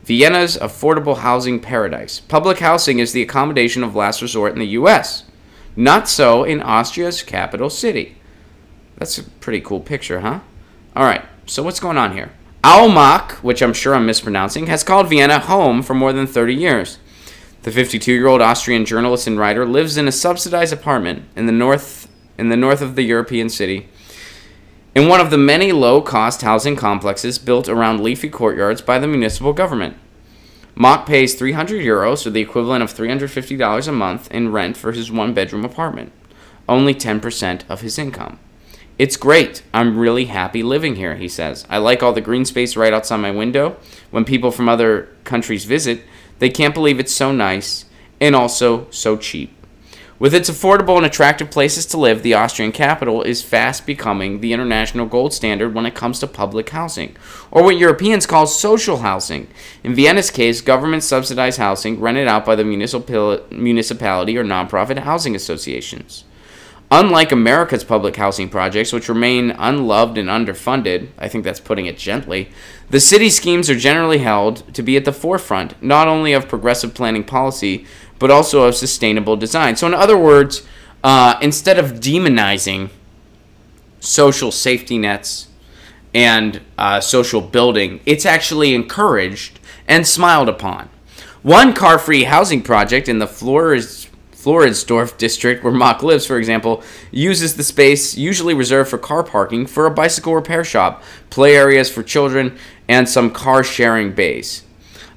Vienna's affordable housing paradise. Public housing is the accommodation of last resort in the U.S. Not so in Austria's capital city. That's a pretty cool picture, huh? All right, so what's going on here? Almach, which I'm sure I'm mispronouncing, has called Vienna home for more than 30 years. The 52-year-old Austrian journalist and writer lives in a subsidized apartment in the north of the European city, in one of the many low-cost housing complexes built around leafy courtyards by the municipal government. Mock pays €300, or the equivalent of $350 a month, in rent for his one-bedroom apartment, only 10% of his income. It's great. I'm really happy living here, he says. I like all the green space right outside my window. When people from other countries visit, they can't believe it's so nice and also so cheap. With its affordable and attractive places to live, the Austrian capital is fast becoming the international gold standard when it comes to public housing, or what Europeans call social housing. In Vienna's case, government-subsidized housing rented out by the municipality or nonprofit housing associations. Unlike America's public housing projects, which remain unloved and underfunded, I think that's putting it gently, the city schemes are generally held to be at the forefront, not only of progressive planning policy, but also of sustainable design. So in other words, instead of demonizing social safety nets and social building, it's actually encouraged and smiled upon. One car-free housing project in the Floridsdorf district, where Mock lives, for example, uses the space usually reserved for car parking for a bicycle repair shop, play areas for children, and some car-sharing bays.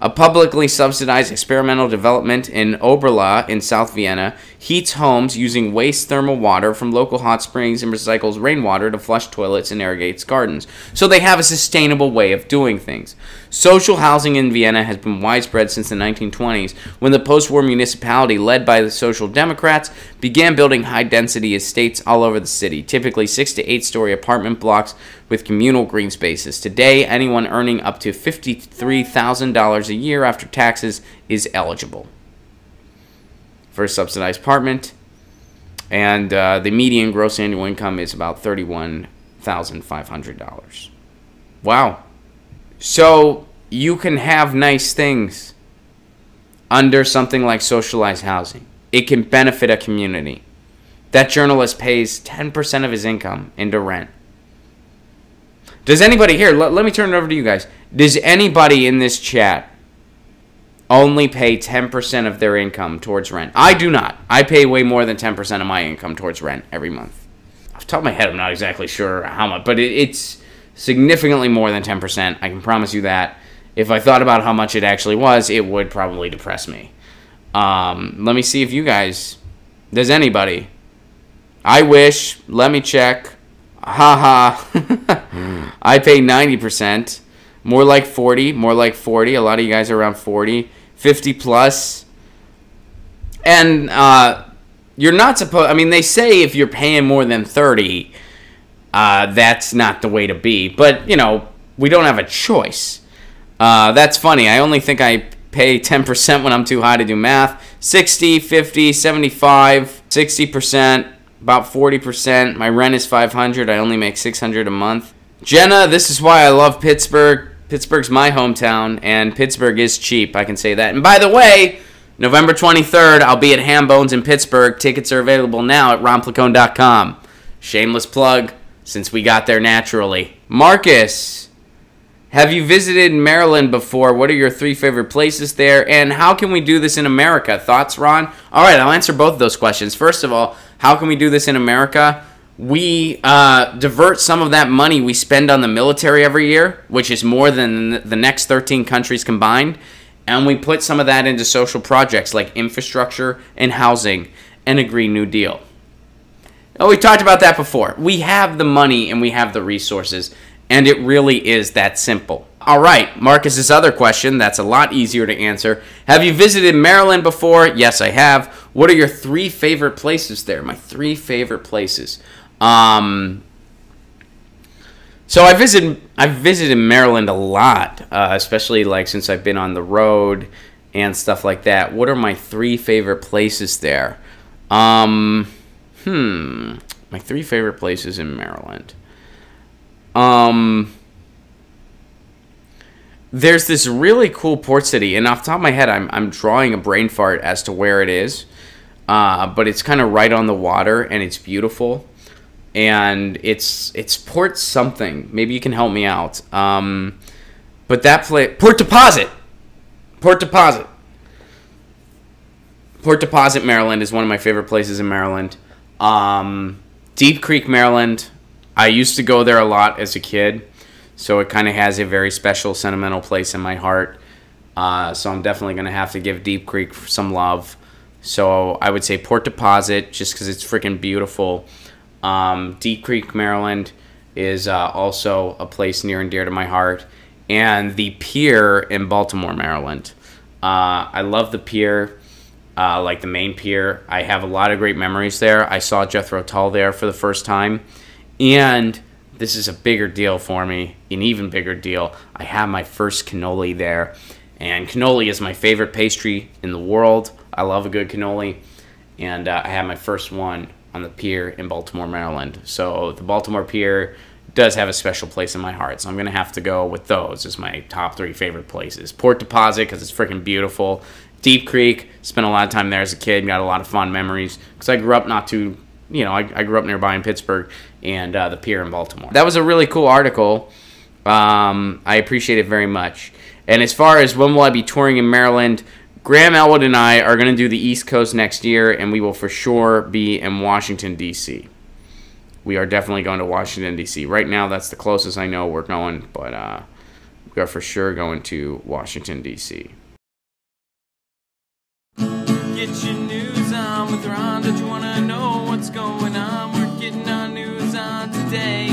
A publicly subsidized experimental development in Oberla in South Vienna heats homes using waste thermal water from local hot springs and recycles rainwater to flush toilets and irrigates gardens. So they have a sustainable way of doing things. Social housing in Vienna has been widespread since the 1920s, when the post-war municipality, led by the Social Democrats, began building high-density estates all over the city, typically 6 to 8-story apartment blocks with communal green spaces. Today, anyone earning up to $53,000 a year after taxes is eligible for a subsidized apartment, and the median gross annual income is about $31,500. Wow. So you can have nice things under something like socialized housing. It can benefit a community. That journalist pays 10% of his income into rent. Does anybody here, let me turn it over to you guys. Does anybody in this chat only pay 10% of their income towards rent? I do not. I pay way more than 10% of my income towards rent every month. Off the top of my head, I'm not exactly sure how much, but it's significantly more than 10%. I can promise you that. If I thought about how much it actually was, it would probably depress me. Let me see if you guys, does anybody? I wish. Let me check. Haha. I pay 90%. More like 40. More like 40. A lot of you guys are around 40. 50 plus. And you're not supposed, I mean, they say if you're paying more than 30, that's not the way to be. But, you know, we don't have a choice. That's funny. I only think I pay 10% when I'm too high to do math. 60, 50, 75, 60%, about 40%. My rent is $500. I only make $600 a month. Jenna, this is why I love Pittsburgh. Pittsburgh's my hometown, and Pittsburgh is cheap. I can say that. And by the way, November 23rd, I'll be at Ham Bones in Pittsburgh. Tickets are available now at ronplacone.com. Shameless plug, since we got there naturally. Marcus, have you visited Maryland before? What are your 3 favorite places there? And how can we do this in America? Thoughts, Ron? All right, I'll answer both of those questions. First of all, how can we do this in America? We divert some of that money we spend on the military every year, which is more than the next 13 countries combined, and we put some of that into social projects like infrastructure and housing and a Green New Deal. Oh, we talked about that before. We have the money and we have the resources, and it really is that simple. All right, Marcus's other question, that's a lot easier to answer. Have you visited Maryland before? Yes, I have. What are your 3 favorite places there? My 3 favorite places. So I've visited Maryland a lot, especially like since I've been on the road and stuff like that. What are my 3 favorite places there? My 3 favorite places in Maryland. there's this really cool port city, and off the top of my head, I'm drawing a brain fart as to where it is, but it's kind of right on the water, and it's beautiful, and it's Port something. Maybe you can help me out. But that place, Port Deposit, Maryland is one of my favorite places in Maryland. Deep Creek, Maryland. I used to go there a lot as a kid. So it kind of has a very special, sentimental place in my heart. So I'm definitely going to have to give Deep Creek some love. So I would say Port Deposit, just because it's freaking beautiful. Deep Creek, Maryland is also a place near and dear to my heart. And the pier in Baltimore, Maryland. I love the pier, like the main pier. I have a lot of great memories there. I saw Jethro Tull there for the first time. And this is a bigger deal for me, an even bigger deal. I had my first cannoli there, and cannoli is my favorite pastry in the world. I love a good cannoli, and I had my first one on the pier in Baltimore, Maryland. So the Baltimore Pier does have a special place in my heart, so I'm going to have to go with those as my top 3 favorite places. Port Deposit, because it's freaking beautiful. Deep Creek, spent a lot of time there as a kid, got a lot of fond memories, because I grew up I grew up nearby in Pittsburgh, and the pier in Baltimore. That was a really cool article. I appreciate it very much. And as far as when will I be touring in Maryland, Graham Elwood and I are going to do the East Coast next year, and we will for sure be in Washington, D.C. We are definitely going to Washington, D.C. Right now, that's the closest I know we're going, but we are for sure going to Washington, D.C. Get your news on with Ron. Don't you want to know what's going on? We're getting our news on today.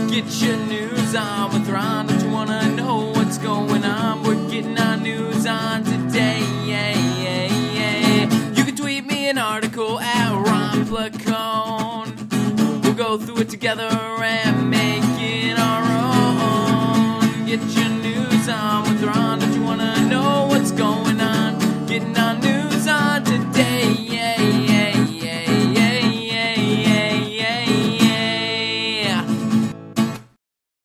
Get your news on with Ron. Don't you want to know what's going on? We're getting our news on today. You can tweet me an article at Ron Placone. We'll go through it together and make it our own. Get your